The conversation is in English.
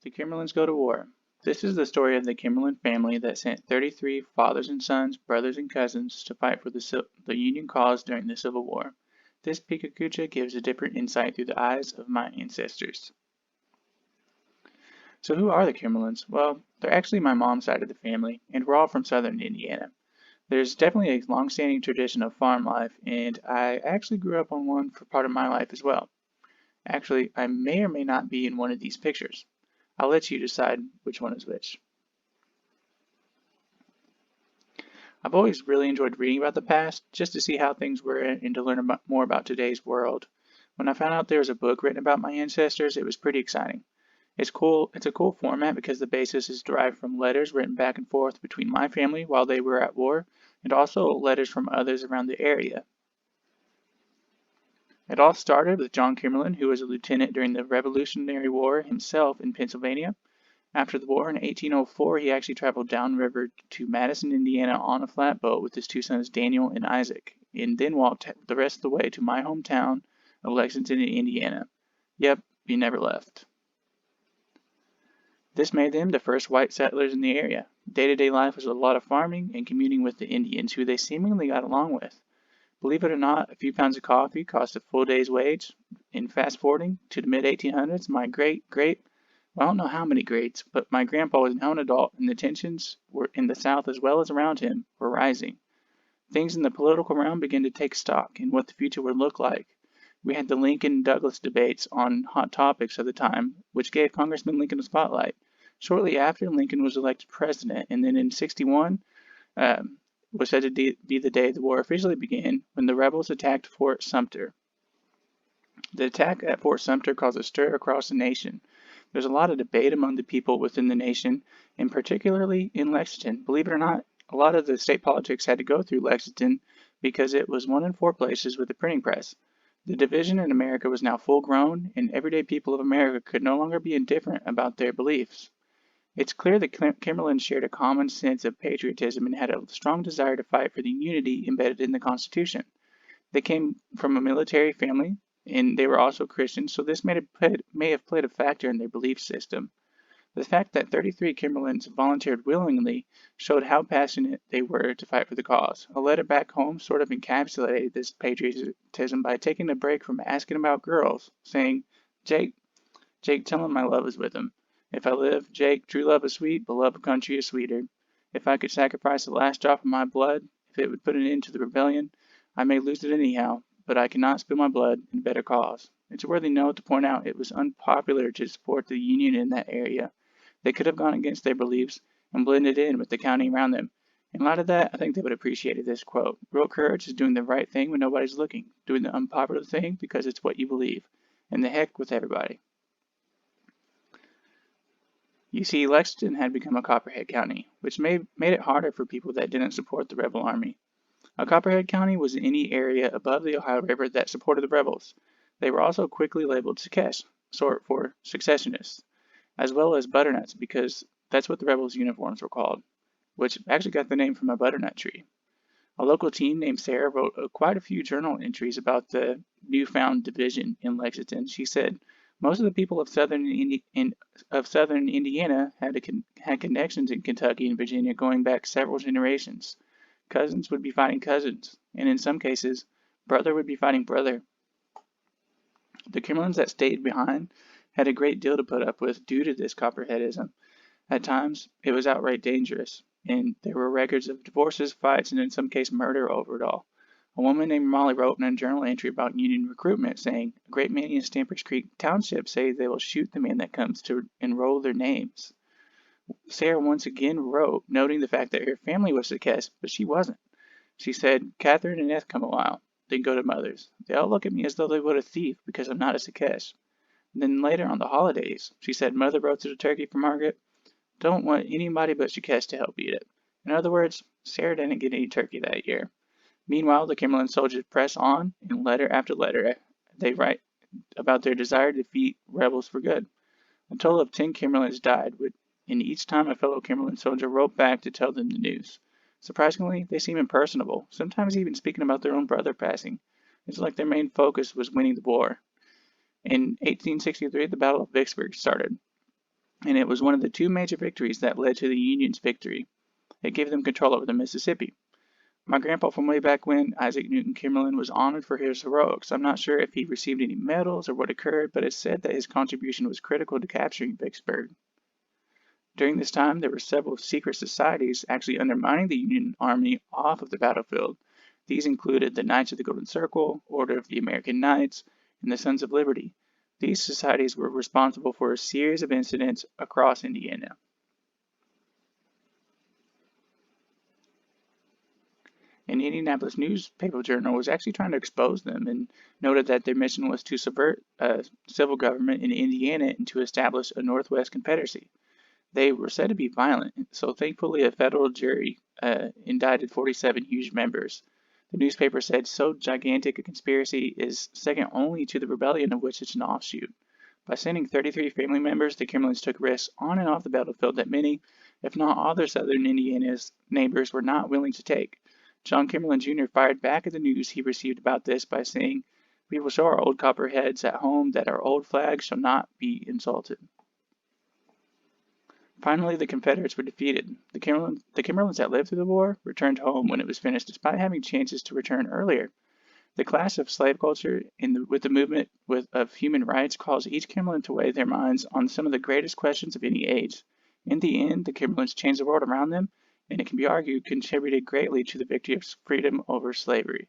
The Kimberlins Go to War. This is the story of the Kimberlin family that sent 33 fathers and sons, brothers and cousins to fight for the Union cause during the Civil War. This pecha kucha gives a different insight through the eyes of my ancestors. So who are the Kimberlins? Well, they're actually my mom's side of the family, and we're all from southern Indiana. There's definitely a long-standing tradition of farm life, and I actually grew up on one for part of my life as well. Actually, I may or may not be in one of these pictures. I'll let you decide which one is which. I've always really enjoyed reading about the past, just to see how things were and to learn more about today's world. When I found out there was a book written about my ancestors, it was pretty exciting. It's cool. It's a cool format because the basis is derived from letters written back and forth between my family while they were at war, and also letters from others around the area. It all started with John Kimberlin, who was a lieutenant during the Revolutionary War himself in Pennsylvania. After the war in 1804, he actually traveled downriver to Madison, Indiana on a flatboat with his two sons Daniel and Isaac, and then walked the rest of the way to my hometown of Lexington, Indiana. Yep, he never left. This made them the first white settlers in the area. Day-to-day life was a lot of farming and communing with the Indians, who they seemingly got along with. Believe it or not, a few pounds of coffee cost a full day's wage. In fast forwarding to the mid-1800s, my well, I don't know how many greats, but my grandpa was now an adult, and the tensions were in the South as well as around him were rising. Things in the political realm began to take stock in what the future would look like. We had the Lincoln-Douglas debates on hot topics of the time, which gave Congressman Lincoln a spotlight. Shortly after, Lincoln was elected president, and then in '61 was said to be the day the war officially began when the rebels attacked Fort Sumter. The attack at Fort Sumter caused a stir across the nation. There's a lot of debate among the people within the nation, and particularly in Lexington. Believe it or not, a lot of the state politics had to go through Lexington because it was one in four places with a printing press. The division in America was now full grown, and everyday people of America could no longer be indifferent about their beliefs. It's clear that Kimberlin shared a common sense of patriotism and had a strong desire to fight for the unity embedded in the Constitution. They came from a military family, and they were also Christians, so this may have played a factor in their belief system. The fact that 33 Kimberlins volunteered willingly showed how passionate they were to fight for the cause. A letter back home sort of encapsulated this patriotism by taking a break from asking about girls, saying, Jake, tell him my love is with him. If I live, Jake, true love is sweet, but love of country is sweeter. If I could sacrifice the last drop of my blood, if it would put an end to the rebellion, I may lose it anyhow, but I cannot spill my blood in a better cause. It's a worthy note to point out it was unpopular to support the Union in that area. They could have gone against their beliefs and blended in with the county around them. In light of that, I think they would have appreciated this quote. Real courage is doing the right thing when nobody's looking, doing the unpopular thing because it's what you believe, and the heck with everybody. You see, Lexington had become a Copperhead County, which made it harder for people that didn't support the rebel army. A Copperhead County was any area above the Ohio River that supported the rebels. They were also quickly labeled Sikesh, short for secessionists, as well as butternuts because that's what the rebels' uniforms were called, which actually got the name from a butternut tree. A local teen named Sarah wrote quite a few journal entries about the newfound division in Lexington. She said, most of the people of southern Indiana had connections in Kentucky and Virginia going back several generations. Cousins would be fighting cousins, and in some cases, brother would be fighting brother. The Kimberlins that stayed behind had a great deal to put up with due to this Copperheadism. At times, it was outright dangerous, and there were records of divorces, fights, and in some cases murder over it all. A woman named Molly wrote in a journal entry about Union recruitment saying, a great many in Stampers Creek Township say they will shoot the man that comes to enroll their names. Sarah once again wrote, noting the fact that her family was Sikesh, but she wasn't. She said, Catherine and Eth come a while, then go to Mother's. They all look at me as though they would a thief because I'm not a Sikesh. Then later on the holidays, she said Mother roasted a turkey for Margaret. Don't want anybody but Sikesh to help eat it. In other words, Sarah didn't get any turkey that year. Meanwhile, the Kimberlin soldiers press on, and letter after letter, they write about their desire to defeat rebels for good. A total of 10 Kimberlins died, and each time a fellow Kimberlin soldier wrote back to tell them the news. Surprisingly, they seem impersonable, sometimes even speaking about their own brother passing. It's like their main focus was winning the war. In 1863, the Battle of Vicksburg started. and it was one of the two major victories that led to the Union's victory. It gave them control over the Mississippi. My grandpa from way back when, Isaac Newton Kimberlin, was honored for his heroics. I'm not sure if he received any medals or what occurred, but it's said that his contribution was critical to capturing Vicksburg. During this time, there were several secret societies actually undermining the Union Army off of the battlefield. These included the Knights of the Golden Circle, Order of the American Knights, and the Sons of Liberty. These societies were responsible for a series of incidents across Indiana. An Indianapolis newspaper journal was actually trying to expose them and noted that their mission was to subvert civil government in Indiana and to establish a Northwest Confederacy. They were said to be violent, so thankfully a federal jury indicted 47 huge members. The newspaper said so gigantic a conspiracy is second only to the rebellion of which it's an offshoot. By sending 33 family members, the Kimberlins took risks on and off the battlefield that many, if not all their southern Indiana's neighbors were not willing to take. John Kimberlin Jr. fired back at the news he received about this by saying, "We will show our old copperheads at home that our old flag shall not be insulted." Finally, the Confederates were defeated. The Kimberlins that lived through the war returned home when it was finished despite having chances to return earlier. The clash of slave culture with the movement of human rights caused each Kimberlin to weigh their minds on some of the greatest questions of any age. In the end, the Kimberlins changed the world around them, and it can be argued contributed greatly to the victory of freedom over slavery.